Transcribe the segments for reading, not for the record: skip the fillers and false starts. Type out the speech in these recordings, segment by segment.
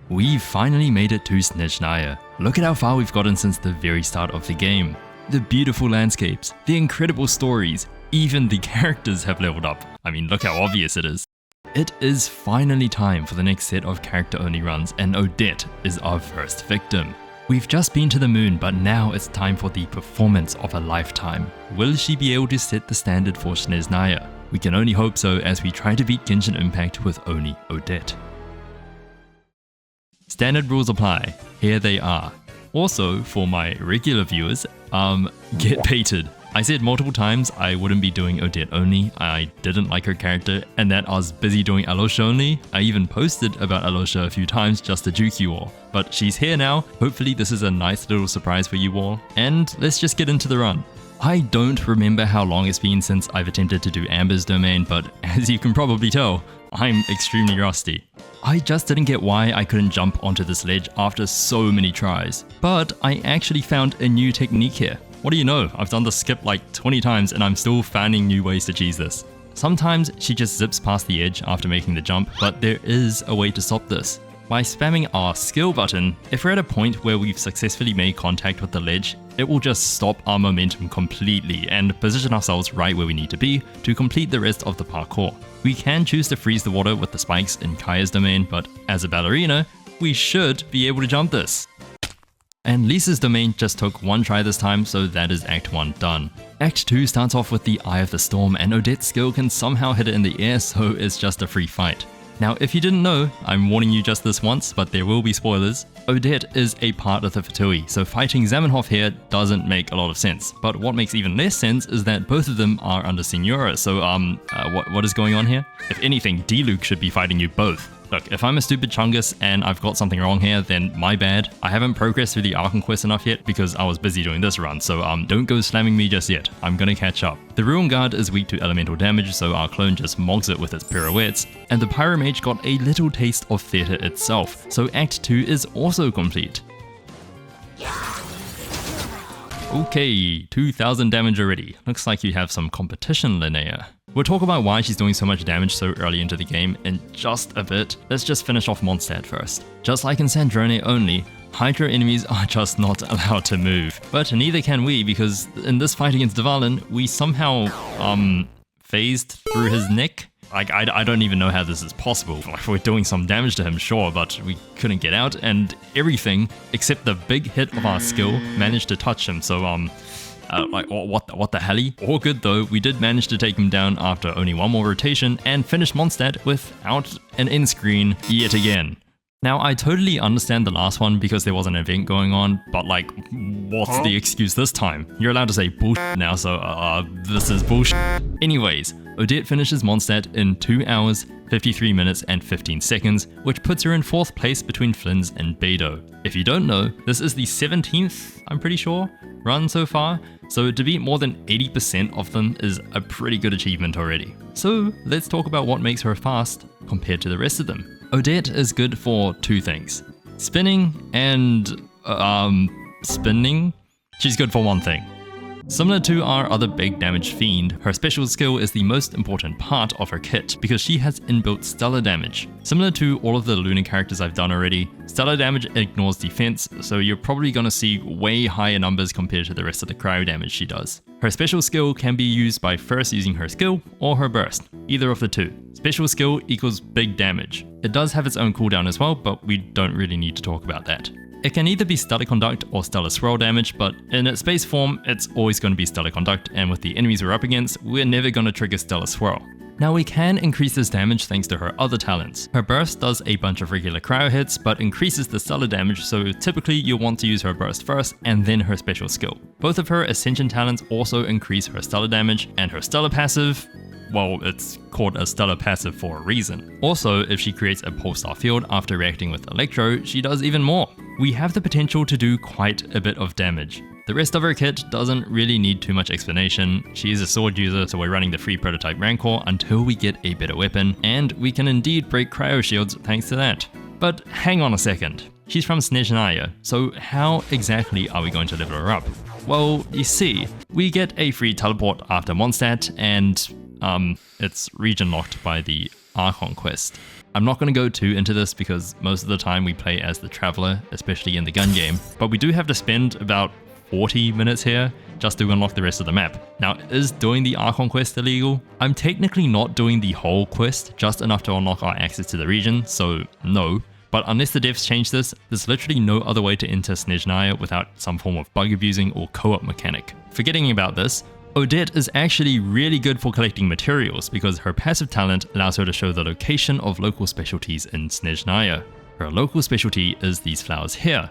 We've finally made it to Snezhnaya. Look at how far we've gotten since the very start of the game. The beautiful landscapes, the incredible stories, even the characters have leveled up. I mean, look how obvious it is. It is finally time for the next set of character-only runs, and Odette is our first victim. We've just been to the moon, but now it's time for the performance of a lifetime. Will she be able to set the standard for Snezhnaya? We can only hope so as we try to beat Genshin Impact with Only Odette. Standard rules apply. Here they are. Also, for my regular viewers, get baited. I said multiple times I wouldn't be doing Odette only. I didn't like her character and that I was busy doing Alosha only. I even posted about Alosha a few times just to juke you all. But she's here now. Hopefully this is a nice little surprise for you all. And let's just get into the run. I don't remember how long it's been since I've attempted to do Amber's domain, but as you can probably tell, I'm extremely rusty. I just didn't get why I couldn't jump onto this ledge after so many tries. But I actually found a new technique here. What do you know, I've done the skip like 20 times and I'm still finding new ways to cheese this. Sometimes she just zips past the edge after making the jump, but there is a way to stop this. By spamming our skill button, if we're at a point where we've successfully made contact with the ledge, it will just stop our momentum completely and position ourselves right where we need to be to complete the rest of the parkour. We can choose to freeze the water with the spikes in Kaya's domain, but as a ballerina, we should be able to jump this. And Lisa's domain just took one try this time, so that is Act 1 done. Act 2 starts off with the Eye of the Storm, and Odette's skill can somehow hit it in the air, so it's just a free fight. Now, if you didn't know, I'm warning you just this once, but there will be spoilers. Odette is a part of the Fatui, so fighting Zamenhof here doesn't make a lot of sense. But what makes even less sense is that both of them are under Senora, so what is going on here? If anything, D-Luke should be fighting you both. Look, if I'm a stupid Chungus and I've got something wrong here, then my bad. I haven't progressed through the Archon quest enough yet because I was busy doing this run, so don't go slamming me just yet. I'm gonna catch up. The Ruin Guard is weak to elemental damage, so our clone just mogs it with its pirouettes, and the Pyromage got a little taste of theatre itself, so Act 2 is also complete. Okay, 2000 damage already. Looks like you have some competition, Linnea. We'll talk about why she's doing so much damage so early into the game in just a bit. Let's just finish off Mondstadt first. Just like in Sandrone only, Hydra enemies are just not allowed to move. But neither can we, because in this fight against Dvalin, we somehow, phased through his neck. Like, I don't even know how this is possible. Like, we're doing some damage to him, sure, but we couldn't get out, and everything except the big hit of our skill managed to touch him, so, like, what the helly? All good though, we did manage to take him down after only one more rotation, and finish Mondstadt without an end screen yet again. Now, I totally understand the last one because there was an event going on, but like, what's the excuse this time? You're allowed to say bullshit now, so this is bullshit. Anyways, Odette finishes Mondstadt in 2 hours, 53 minutes and 15 seconds, which puts her in 4th place between Flynn's and Beidou. If you don't know, this is the 17th, I'm pretty sure, run so far, so to beat more than 80% of them is a pretty good achievement already. So let's talk about what makes her fast compared to the rest of them. Odette is good for 2 things. Spinning and, spinning? She's good for 1 thing. Similar to our other big damage fiend, her special skill is the most important part of her kit because she has inbuilt stellar damage. Similar to all of the Luna characters I've done already, stellar damage ignores defense, so you're probably gonna see way higher numbers compared to the rest of the cryo damage she does. Her special skill can be used by first using her skill or her burst, either of the two. Special skill equals big damage. It does have its own cooldown as well, but we don't really need to talk about that. It can either be Stellar Conduct or Stellar Swirl damage, but in its base form, it's always going to be Stellar Conduct, and with the enemies we're up against, we're never going to trigger Stellar Swirl. Now we can increase this damage thanks to her other talents. Her burst does a bunch of regular cryo hits, but increases the stellar damage, so typically you'll want to use her burst first and then her special skill. Both of her Ascension talents also increase her stellar damage, and her stellar passive, well, it's called a stellar passive for a reason. Also, if she creates a pulsar field after reacting with Electro, she does even more. We have the potential to do quite a bit of damage. The rest of her kit doesn't really need too much explanation. She is a sword user, so we're running the free prototype Rancor until we get a better weapon, and we can indeed break cryo shields thanks to that. But hang on a second. She's from Snezhnaya, so how exactly are we going to level her up? Well, you see, we get a free teleport after Mondstadt, and it's region locked by the Archon quest. I'm not going to go too into this because most of the time we play as the Traveler, especially in the gun game, but we do have to spend about 40 minutes here just to unlock the rest of the map. Now, is doing the Archon quest illegal? I'm technically not doing the whole quest, just enough to unlock our access to the region, so no. But unless the devs change this, there's literally no other way to enter Snezhnaya without some form of bug abusing or co-op mechanic. Forgetting about this, Odette is actually really good for collecting materials because her passive talent allows her to show the location of local specialties in Snezhnaya. Her local specialty is these flowers here.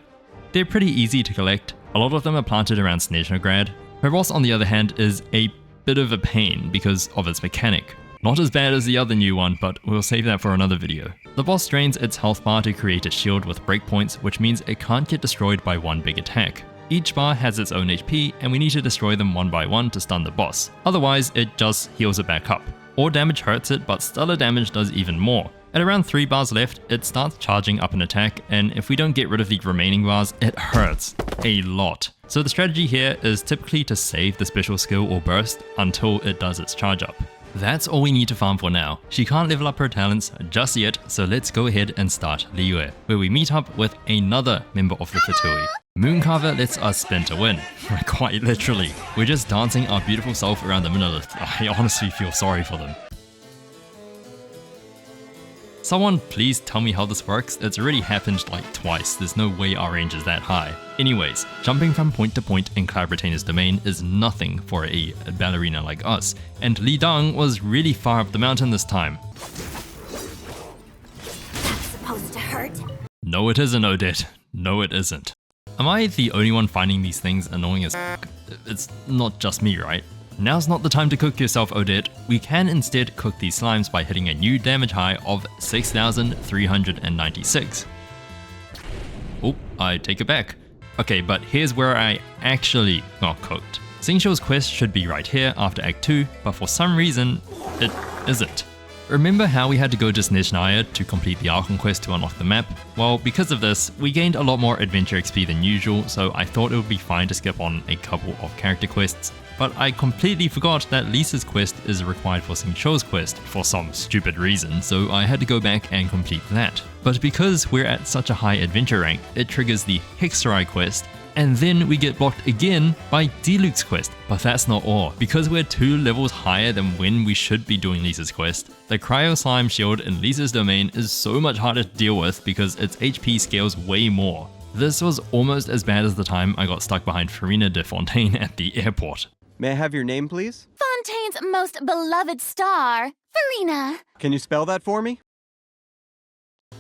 They're pretty easy to collect, a lot of them are planted around Snezhnograd. Her boss on the other hand is a bit of a pain because of its mechanic. Not as bad as the other new one, but we'll save that for another video. The boss drains its health bar to create a shield with breakpoints, which means it can't get destroyed by one big attack. Each bar has its own HP, and we need to destroy them one by one to stun the boss. Otherwise, it just heals it back up. Ore damage hurts it, but stellar damage does even more. At around 3 bars left, it starts charging up an attack, and if we don't get rid of the remaining bars, it hurts a lot. So the strategy here is typically to save the special skill or burst until it does its charge up. That's all we need to farm for now. She can't level up her talents just yet, so let's go ahead and start Liyue, where we meet up with another member of the Fatui. Mooncarver lets us spin to win. Quite literally. We're just dancing our beautiful self around the monolith. I honestly feel sorry for them. Someone please tell me how this works. It's already happened like twice. There's no way our range is that high. Anyways, jumping from point to point in Cloud Retainer's domain is nothing for a ballerina like us. And Li Dang was really far up the mountain this time. That's supposed to hurt. No it isn't, Odette. No it isn't. Am I the only one finding these things annoying as f***? It's not just me, right? Now's not the time to cook yourself, Odette. We can instead cook these slimes by hitting a new damage high of 6,396. Oh, I take it back. Okay, but here's where I actually got cooked. Xingqiu's quest should be right here after Act 2, but for some reason, it isn't. Remember how we had to go to Snezhnaya to complete the Archon quest to unlock the map? Well, because of this, we gained a lot more adventure XP than usual, so I thought it would be fine to skip on a couple of character quests. But I completely forgot that Lisa's quest is required for Xingqiu's quest for some stupid reason, so I had to go back and complete that. But because we're at such a high adventure rank, it triggers the Hexerai quest, and then we get blocked again by Diluc's quest. But that's not all. Because we're 2 levels higher than when we should be doing Lisa's quest, the Cryo Slime Shield in Lisa's domain is so much harder to deal with because its HP scales way more. This was almost as bad as the time I got stuck behind Farina de Fontaine at the airport. May I have your name, please? Fontaine's most beloved star, Farina. Can you spell that for me?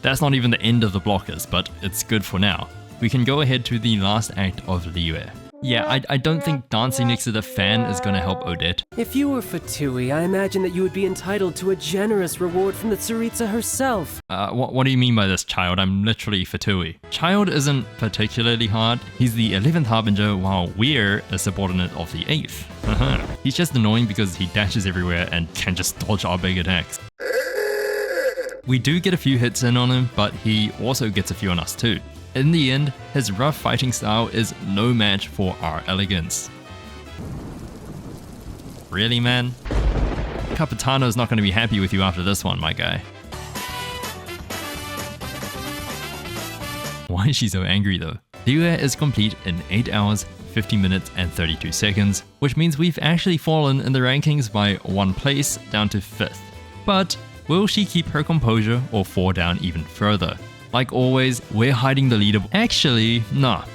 That's not even the end of the blockers, but it's good for now. We can go ahead to the last act of Liyue. Yeah, I don't think dancing next to the fan is gonna help Odette. If you were Fatui, I imagine that you would be entitled to a generous reward from the Tsaritsa herself. What do you mean by this, Child? I'm literally Fatui. Child isn't particularly hard. He's the 11th Harbinger while we're a subordinate of the 8th. He's just annoying because he dashes everywhere and can just dodge our big attacks. We do get a few hits in on him, but he also gets a few on us too. In the end, his rough fighting style is no match for our elegance. Really, man? Capitano's not going to be happy with you after this one, my guy. Why is she so angry though? Liyue is complete in 8 hours, 50 minutes and 32 seconds, which means we've actually fallen in the rankings by 1 place down to 5th. But will she keep her composure or fall down even further? Like always, we're hiding the leaderboard. Actually, nah,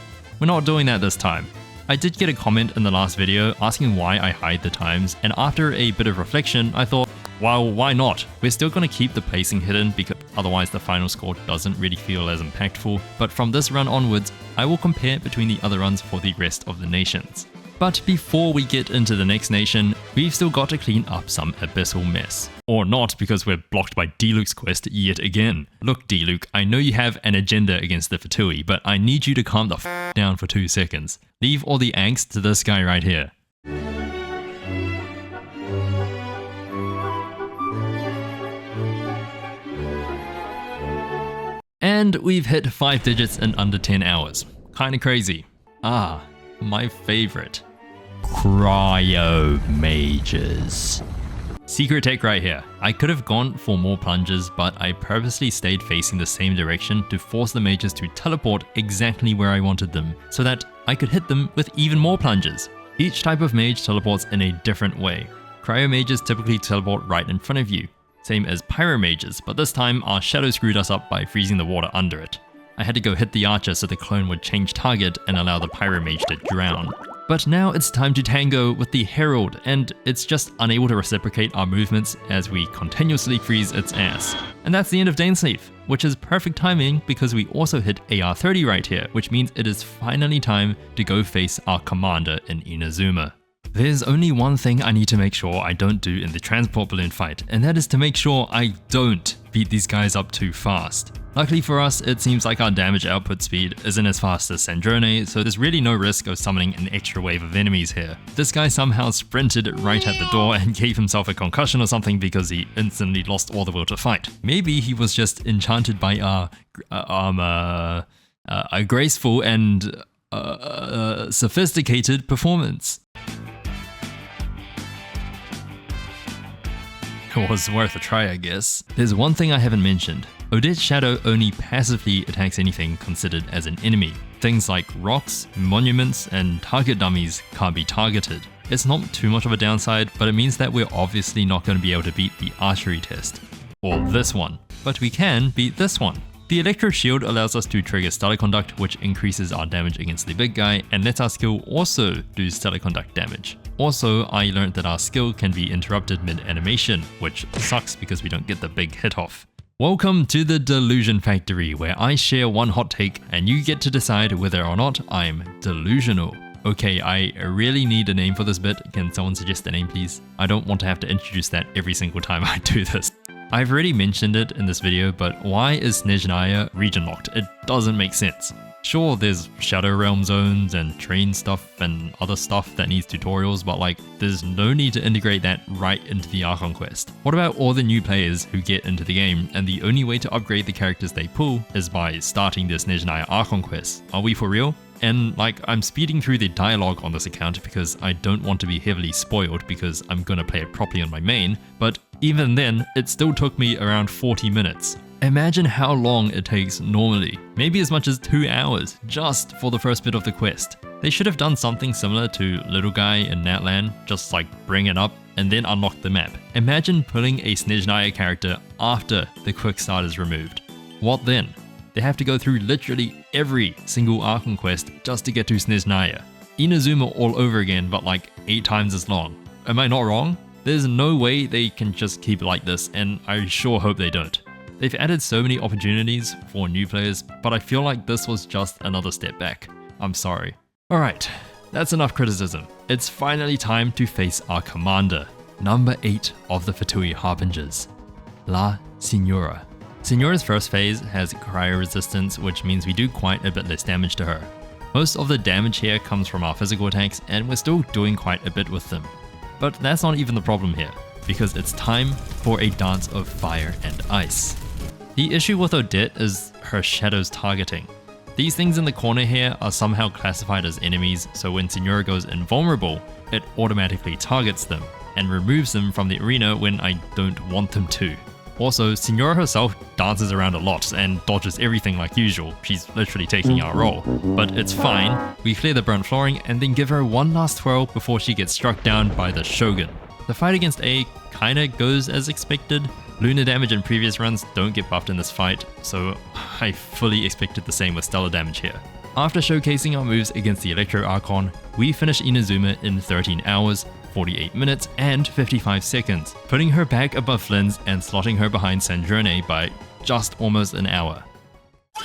we're not doing that this time. I did get a comment in the last video asking why I hide the times, and after a bit of reflection, I thought, well, why not? We're still gonna keep the placing hidden because otherwise the final score doesn't really feel as impactful, but from this run onwards, I will compare between the other runs for the rest of the nations. But before we get into the next nation, we've still got to clean up some abyssal mess. Or not, because we're blocked by Diluc's quest yet again. Look, Diluc, I know you have an agenda against the Fatui, but I need you to calm the f down for 2 seconds. Leave all the angst to this guy right here. And we've hit 5 digits in under 10 hours. Kinda crazy. Ah, my favorite. Cryo mages. Secret tech right here. I could have gone for more plunges, but I purposely stayed facing the same direction to force the mages to teleport exactly where I wanted them, so that I could hit them with even more plunges. Each type of mage teleports in a different way. Cryo mages typically teleport right in front of you, same as pyro mages, but this time our shadow screwed us up by freezing the water under it. I had to go hit the archer so the clone would change target and allow the pyro mage to drown. But now it's time to tango with the Herald, and it's just unable to reciprocate our movements as we continuously freeze its ass. And that's the end of Dainsleif, which is perfect timing because we also hit AR30 right here, which means it is finally time to go face our commander in Inazuma. There's only one thing I need to make sure I don't do in the transport balloon fight, and that is to make sure I don't beat these guys up too fast. Luckily for us, it seems like our damage output speed isn't as fast as Snezhnaya, so there's really no risk of summoning an extra wave of enemies here. This guy somehow sprinted right at the door and gave himself a concussion or something because he instantly lost all the will to fight. Maybe he was just enchanted by our graceful and sophisticated performance. It was worth a try, I guess. There's one thing I haven't mentioned. Odette's shadow only passively attacks anything considered as an enemy. Things like rocks, monuments, and target dummies can't be targeted. It's not too much of a downside, but it means that we're obviously not going to be able to beat the archery test. Or this one. But we can beat this one. The Electro Shield allows us to trigger Stellar Conduct, which increases our damage against the big guy and lets our skill also do Stellar Conduct damage. Also, I learned that our skill can be interrupted mid-animation, which sucks because we don't get the big hit off. Welcome to the Delusion Factory, where I share one hot take and you get to decide whether or not I'm delusional. Okay, I really need a name for this bit. Can someone suggest a name, please? I don't want to have to introduce that every single time I do this. I've already mentioned it in this video, but why is Snezhnaya region locked? It doesn't make sense. Sure, there's Shadow Realm zones and train stuff and other stuff that needs tutorials, but like, there's no need to integrate that right into the Archon quest. What about all the new players who get into the game and the only way to upgrade the characters they pull is by starting the Snezhnaya Archon quest? Are we for real? And like, I'm speeding through the dialogue on this account because I don't want to be heavily spoiled because I'm gonna play it properly on my main, but even then, it still took me around 40 minutes. Imagine how long it takes normally, maybe as much as 2 hours, just for the first bit of the quest. They should have done something similar to Little Guy in Natlan, just like bring it up and then unlock the map. Imagine pulling a Snezhnaya character after the quick start is removed. What then? They have to go through literally every single Archon quest just to get to Snezhnaya. Inazuma all over again, but like 8 times as long. Am I not wrong? There's no way they can just keep it like this, and I sure hope they don't. They've added so many opportunities for new players, but I feel like this was just another step back. I'm sorry. Alright, that's enough criticism. It's finally time to face our commander, number 8 of the Fatui Harbingers, La Signora. Signora's first phase has cryo resistance, which means we do quite a bit less damage to her. Most of the damage here comes from our physical attacks, and we're still doing quite a bit with them. But that's not even the problem here, because it's time for a dance of fire and ice. The issue with Odette is her shadow's targeting. These things in the corner here are somehow classified as enemies, so when Signora goes invulnerable, it automatically targets them, and removes them from the arena when I don't want them to. Also, Signora herself dances around a lot and dodges everything like usual. She's literally taking our role. But it's fine, we clear the burnt flooring and then give her one last twirl before she gets struck down by the Shogun. The fight against A kinda goes as expected. Lunar damage in previous runs don't get buffed in this fight, so I fully expected the same with stellar damage here. After showcasing our moves against the Electro Archon, we finish Inazuma in 13 hours, 48 minutes, and 55 seconds, putting her back above Flynn's and slotting her behind Snezhnaya by just almost an hour.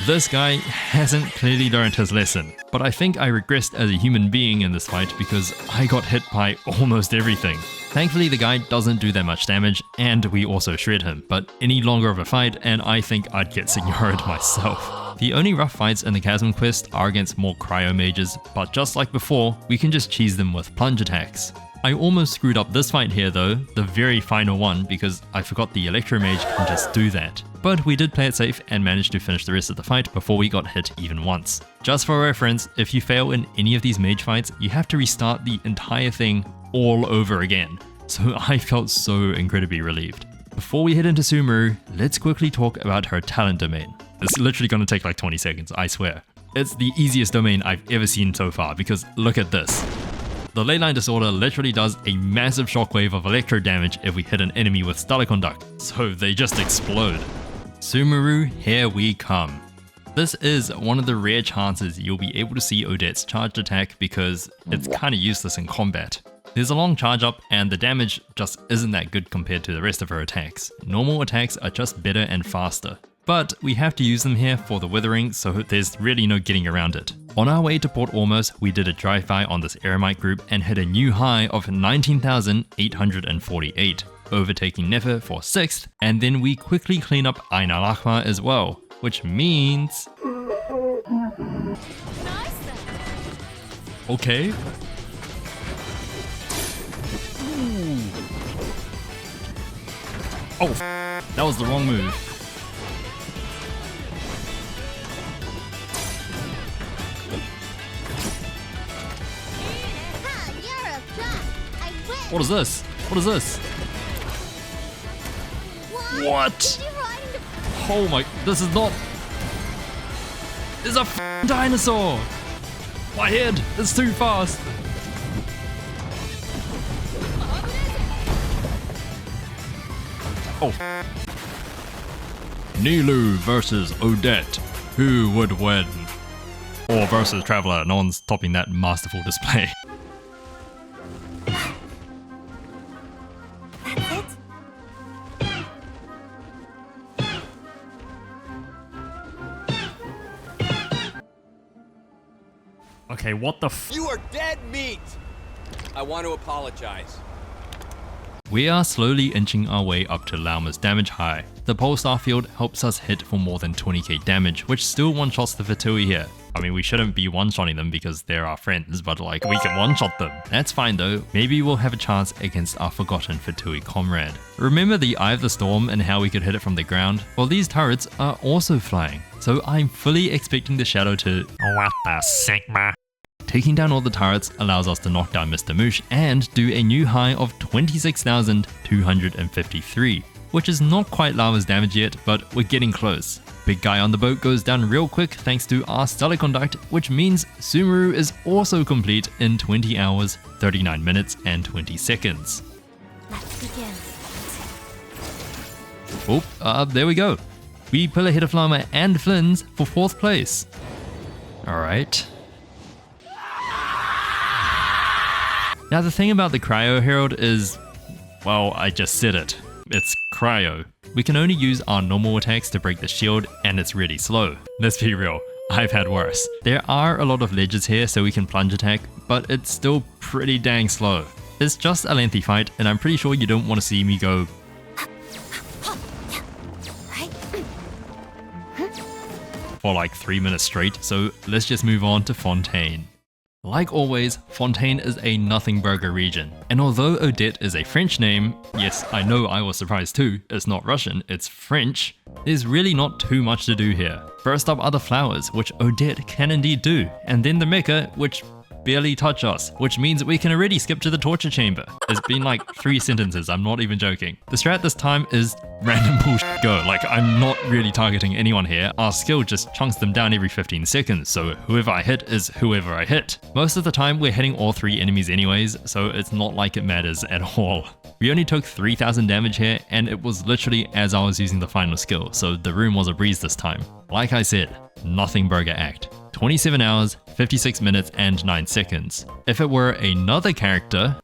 This guy hasn't clearly learned his lesson, but I think I regressed as a human being in this fight because I got hit by almost everything. Thankfully the guy doesn't do that much damage, and we also shred him, but any longer of a fight and I think I'd get Signora'd myself. The only rough fights in the Chasm quest are against more cryo mages, but just like before, we can just cheese them with plunge attacks. I almost screwed up this fight here though, the very final one, because I forgot the Electro Mage can just do that. But we did play it safe and managed to finish the rest of the fight before we got hit even once. Just for reference, if you fail in any of these mage fights, you have to restart the entire thing all over again. so I felt so incredibly relieved. Before we head into Sumeru, let's quickly talk about her talent domain. It's literally gonna take like 20 seconds, I swear. It's the easiest domain I've ever seen so far because look at this. The Leyline Disorder literally does a massive shockwave of electro damage if we hit an enemy with Stellar Conduct, so they just explode. Sumeru, here we come. This is one of the rare chances you'll be able to see Odette's charged attack because it's kinda useless in combat. There's a long charge up and the damage just isn't that good compared to the rest of her attacks. Normal attacks are just better and faster. But we have to use them here for the withering, so there's really no getting around it. On our way to Port Ormuz, we did a drive-by on this Eremite group and hit a new high of 19,848, overtaking Nefer for 6th, and then we quickly clean up Ain al-Ahmar as well, which means... Okay. Ooh. Oh, that was the wrong move. What is this? What is this? What? Oh my, this is not... There's a dinosaur! My head is too fast! Oh. Nilou versus Odette. Who would win? Or versus Traveler, no one's topping that masterful display. Okay, what the f- You are dead meat! I want to apologize. We are slowly inching our way up to Lauma's damage high. The Polestar field helps us hit for more than 20k damage, which still one-shots the Fatui here. I mean, we shouldn't be one-shotting them because they're our friends, but like, we can one-shot them. That's fine though. Maybe we'll have a chance against our forgotten Fatui comrade. Remember the Eye of the Storm and how we could hit it from the ground? Well, these turrets are also flying, so I'm fully expecting the Shadow to... What the Sigma? Taking down all the turrets allows us to knock down Mr. Moosh and do a new high of 26,253, which is not quite Lava's damage yet, but we're getting close. Big guy on the boat goes down real quick thanks to our Stellar Conduct, which means Sumeru is also complete in 20 hours, 39 minutes and 20 seconds. Let's begin. Oh, there we go. We pull ahead of Lama and Flynn's for 4th place. Alright. Now the thing about the Cryo Herald is, well, I just said it. It's Cryo. We can only use our normal attacks to break the shield and it's really slow. Let's be real, I've had worse. There are a lot of ledges here so we can plunge attack, but it's still pretty dang slow. It's just a lengthy fight and I'm pretty sure you don't want to see me go for like 3 minutes straight, so let's just move on to Fontaine. Like always, Fontaine is a nothing burger region, and although Odette is a French name, yes, I know I was surprised too, it's not Russian, it's French, there's really not too much to do here. First up are the flowers, which Odette can indeed do, and then the mecha, which barely touch us, which means we can already skip to the torture chamber. It's been like 3 sentences, I'm not even joking. The strat this time is random bullshit go, like I'm not really targeting anyone here, our skill just chunks them down every 15 seconds, so whoever I hit is whoever I hit. Most of the time we're hitting all 3 enemies anyways, so it's not like it matters at all. We only took 3,000 damage here, and it was literally as I was using the final skill, so the room was a breeze this time. Like I said, nothing burger act. 27 hours, 56 minutes and 9 seconds. If it were another character,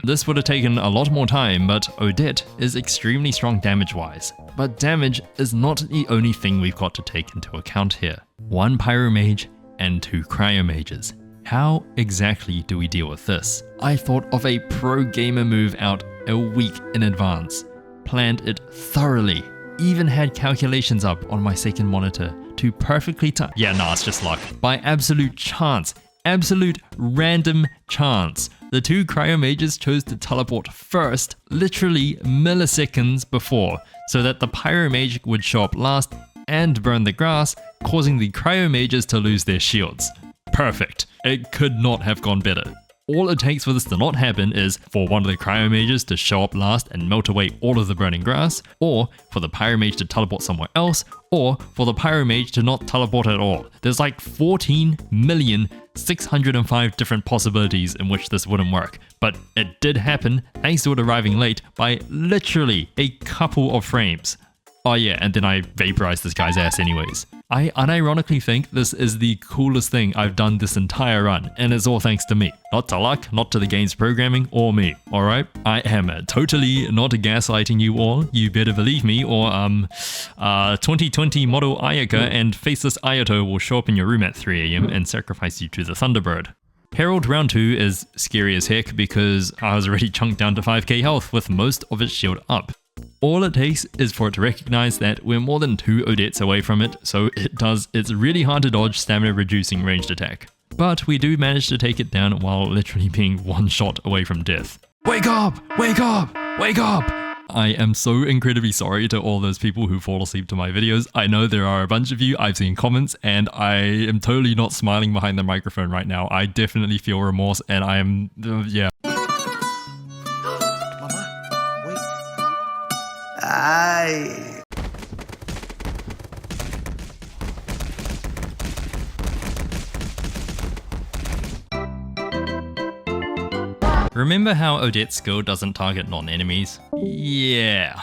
this would have taken a lot more time, but Odette is extremely strong damage-wise. But damage is not the only thing we've got to take into account here. 1 Pyromage and 2 Cryomages. How exactly do we deal with this? I thought of a pro gamer move out a week in advance, planned it thoroughly, even had calculations up on my second monitor to perfectly time. Yeah, nah, it's just luck. By absolute chance, absolute random chance, the 2 Cryomages chose to teleport first, literally milliseconds before, so that the Pyromage would show up last and burn the grass, causing the Cryomages to lose their shields. Perfect. It could not have gone better. All it takes for this to not happen is for one of the cryo mages to show up last and melt away all of the burning grass, or for the pyro mage to teleport somewhere else, or for the pyro mage to not teleport at all. There's like 14,605 different possibilities in which this wouldn't work, but it did happen thanks to it arriving late by literally a couple of frames. Oh yeah, and then I vaporized this guy's ass anyways. I unironically think this is the coolest thing I've done this entire run, and it's all thanks to me. Not to luck, not to the game's programming, or me, alright? I am totally not gaslighting you all, you better believe me, or 2020 model Ayaka and faceless Ayato will show up in your room at 3 AM and sacrifice you to the Thunderbird. Herald round 2 is scary as heck because I was already chunked down to 5k health with most of its shield up. All it takes is for it to recognize that we're more than 2 Odettes away from it, so it does its really hard to dodge stamina reducing ranged attack. But we do manage to take it down while literally being one shot away from death. Wake up! Wake up! Wake up! I am so incredibly sorry to all those people who fall asleep to my videos. I know there are a bunch of you, I've seen comments, and I am totally not smiling behind the microphone right now. I definitely feel remorse, and I am, yeah. Ay. Remember how Odette's skill doesn't target non-enemies? Yeah.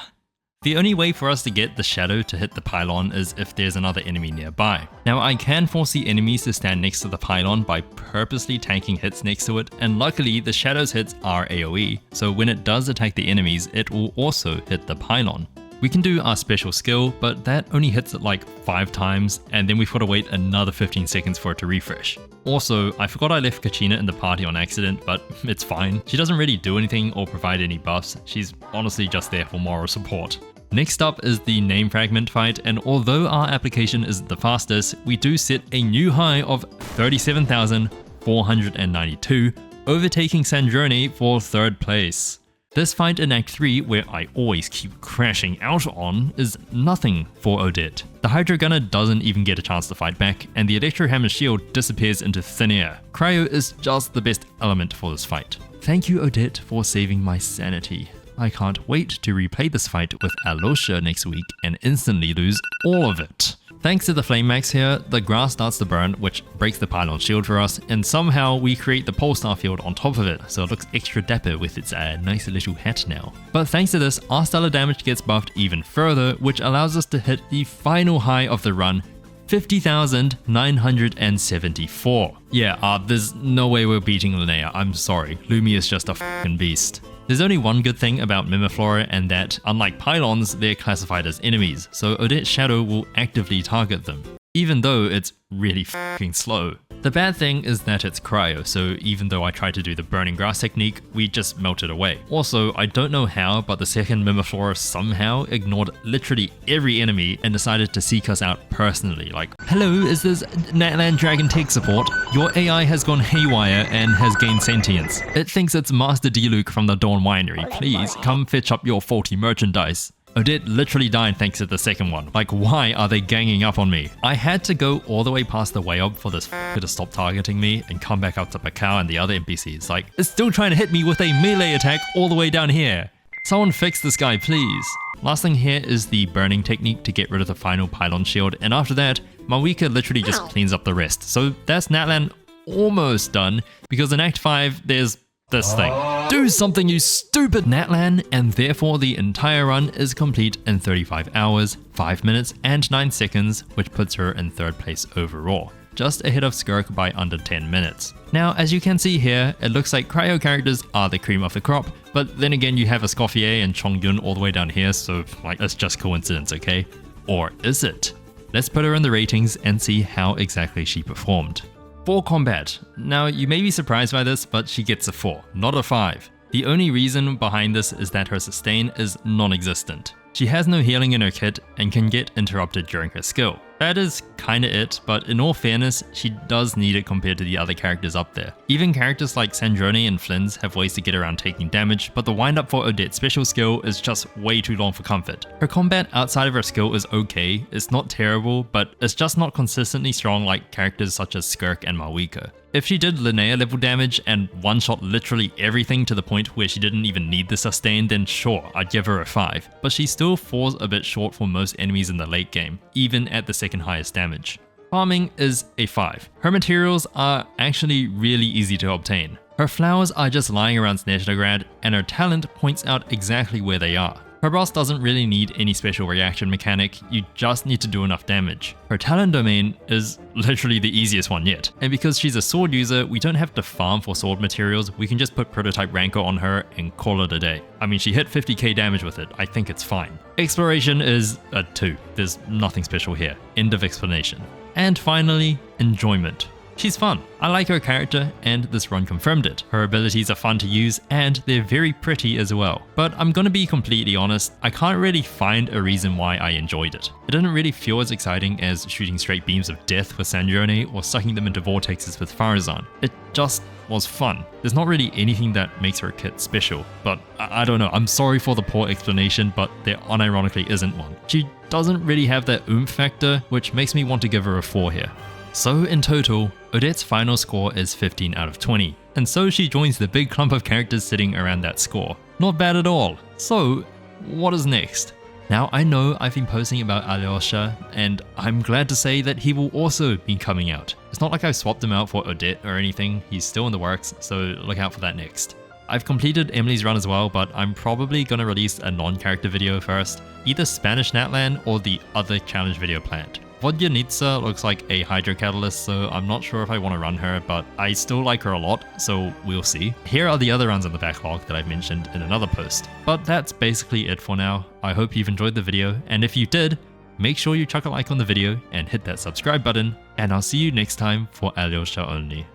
The only way for us to get the shadow to hit the pylon is if there's another enemy nearby. Now I can foresee enemies to stand next to the pylon by purposely tanking hits next to it, and luckily the shadow's hits are AoE, so when it does attack the enemies it will also hit the pylon. We can do our special skill, but that only hits it like 5 times, and then we've got to wait another 15 seconds for it to refresh. Also, I forgot I left Kachina in the party on accident, but it's fine. She doesn't really do anything or provide any buffs, she's honestly just there for moral support. Next up is the name fragment fight, and although our application isn't the fastest, we do set a new high of 37,492, overtaking Snezhnaya for 3rd place. This fight in Act 3, where I always keep crashing out on, is nothing for Odette. The Hydro Gunner doesn't even get a chance to fight back, and the Electro Hammer shield disappears into thin air. Cryo is just the best element for this fight. Thank you Odette for saving my sanity. I can't wait to replay this fight with Alosha next week and instantly lose all of it. Thanks to the Flame Max here, the grass starts to burn, which breaks the pylon shield for us, and somehow we create the Polestar field on top of it, so it looks extra dapper with its nice little hat now. But thanks to this, our stellar damage gets buffed even further, which allows us to hit the final high of the run, 50,974. Yeah, there's no way we're beating Linnea, I'm sorry. Lumi is just a f***ing beast. There's only one good thing about Mimiflora, and that, unlike pylons, they're classified as enemies, so Odette's shadow will actively target them, even though it's really f***ing slow. The bad thing is that it's cryo, so even though I tried to do the burning grass technique, we just melted away. Also, I don't know how, but the second Mimiflora somehow ignored literally every enemy and decided to seek us out personally, like, hello, is this Natlan Dragon tech support? Your AI has gone haywire and has gained sentience. It thinks it's Master D-Luke from the Dawn Winery. Please, come fetch up your faulty merchandise. Odette literally died thanks to the second one. Like, why are they ganging up on me? I had to go all the way past the way up for this f***er to stop targeting me and come back up to Pakao and the other NPCs. Like, it's still trying to hit me with a melee attack all the way down here. Someone fix this guy, please. Last thing here is the burning technique to get rid of the final pylon shield, and after that, Mawika literally just cleans up the rest. So that's Natlan almost done, because in Act 5, there's this thing. Do something, you stupid Natlan! And therefore the entire run is complete in 35 hours, 5 minutes and 9 seconds, which puts her in 3rd place overall, just ahead of Skirk by under 10 minutes. Now, as you can see here, it looks like cryo characters are the cream of the crop, but then again you have Escoffier and Chongyun all the way down here, so like, it's just coincidence, okay? Or is it? Let's put her in the ratings and see how exactly she performed. For combat. Now, you may be surprised by this, but she gets a 4, not a 5. The only reason behind this is that her sustain is non-existent. She has no healing in her kit and can get interrupted during her skill. That is kinda it, but in all fairness, she does need it compared to the other characters up there. Even characters like Snezhnaya and Flynn's have ways to get around taking damage, but the wind up for Odette's special skill is just way too long for comfort. Her combat outside of her skill is okay, it's not terrible, but it's just not consistently strong like characters such as Skirk and Mawika. If she did Linnea level damage and one-shot literally everything to the point where she didn't even need the sustain, then sure, I'd give her a 5, but she still falls a bit short for most enemies in the late game, even at the second highest damage. Farming is a 5. Her materials are actually really easy to obtain. Her flowers are just lying around Snezhnaya, and her talent points out exactly where they are. Her boss doesn't really need any special reaction mechanic, you just need to do enough damage. Her talent domain is literally the easiest one yet, and because she's a sword user, we don't have to farm for sword materials, we can just put prototype rancor on her and call it a day. I mean, she hit 50k damage with it, I think it's fine. Exploration is a 2, there's nothing special here, end of explanation. And finally, enjoyment. She's fun. I like her character, and this run confirmed it. Her abilities are fun to use, and they're very pretty as well. But I'm gonna be completely honest, I can't really find a reason why I enjoyed it. It didn't really feel as exciting as shooting straight beams of death with Snezhnaya or sucking them into vortexes with Farazan. It just was fun. There's not really anything that makes her kit special, but I don't know, I'm sorry for the poor explanation, but there unironically isn't one. She doesn't really have that oomph factor, which makes me want to give her a 4 here. So in total, Odette's final score is 15 out of 20, and so she joins the big clump of characters sitting around that score. Not bad at all. So, what is next? Now I know I've been posting about Alyosha, and I'm glad to say that he will also be coming out. It's not like I've swapped him out for Odette or anything, he's still in the works, so look out for that next. I've completed Emily's run as well, but I'm probably gonna release a non-character video first, either Spanish Natlan or the other challenge video planned. Vodyanitsa looks like a Hydro Catalyst, so I'm not sure if I want to run her, but I still like her a lot, so we'll see. Here are the other runs in the backlog that I've mentioned in another post. But that's basically it for now. I hope you've enjoyed the video, and if you did, make sure you chuck a like on the video and hit that subscribe button, and I'll see you next time for Alyosha only.